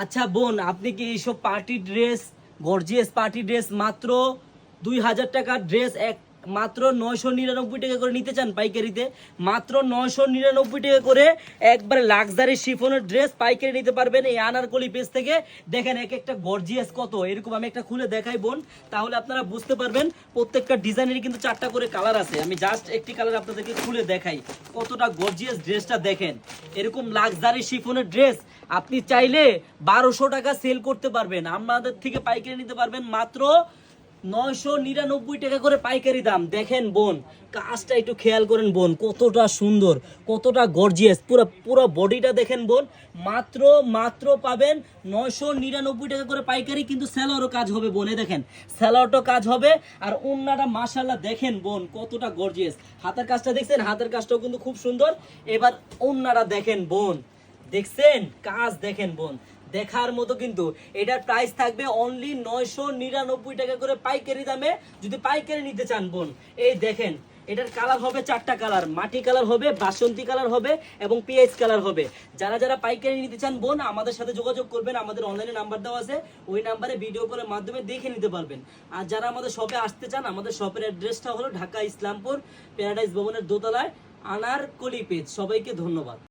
আচ্ছা বোন, আপনি কি এইসব party dress, gorgeous party dress মাত্র 2000 টাকার ড্রেস মাত্র 999 টাকা করে নিতে চান পাইকারিতে? মাত্র 999 টাকা করে একবারে লাক্সারি শিফনের ড্রেস পাইকারি নিতে পারবেন এই আনারকলি পেজ থেকে। দেখেন এক একটা গর্জিয়াস কত, এরকম আমি একটা খুলে দেখাই বোন, তাহলে আপনারা বুঝতে পারবেন। প্রত্যেকটা ডিজাইনের কিন্তু 4টা করে কালার আছে। আমি জাস্ট একটি কালার আপনাদেরকে খুলে দেখাই কতটা গর্জিয়াস ড্রেসটা। দেখেন এরকম লাক্সারি শিফনের ড্রেস আপনি চাইলে 1200 টাকা সেল করতে পারবেন, আমাদের থেকে পাইকারি নিতে পারবেন মাত্র 999 টাকা করে পাইকারি দাম। দেখেন বোন, কাজটা একটু খেয়াল করেন বোন, কতটা সুন্দর, কতটা গর্জিয়াস, পুরো পুরো বডিটা দেখেন বোন। মাত্র মাত্র পাবেন 999 টাকা করে পাইকারি, কিন্তু স্যালোয়ারও কাজ হবে বোন। দেখেন স্যালোয়ারটা কাজ হবে, আর ওন্নাটা মাশাআল্লাহ দেখেন বোন কতটা গর্জিয়াস। হাতের কাজটা দেখছেন, হাতের কাজটাও কিন্তু খুব সুন্দর। এবার ওন্নাটা দেখেন বোন, দেখছেন কাজ দেখেন বোন, দেখার মতো। কিন্তু এটার প্রাইস থাকবে অনলি 999 টাকা করে পাইকারি দামে, যদি পাইকারি নিতে চান বোন। এই দেখেন এটার কালার হবে 4টা কালার, মাটি কালার হবে, বাসন্তী কালার হবে এবং পিএইচ কালার হবে। যারা যারা পাইকারি নিতে চান বোন আমাদের সাথে যোগাযোগ করবেন, আমাদের অনলাইনে নাম্বার দেওয়া আছে, ওই নাম্বারে ভিডিও কলের মাধ্যমে দেখে নিতে পারবেন। আর যারা আমাদের শপে আসতে চান, আমাদের শপের অ্যাড্রেসটা হলো ঢাকা ইসলামপুর প্যারাডাইস ভবনের দোতলায় আনারকলি পেজ। সবাইকে ধন্যবাদ।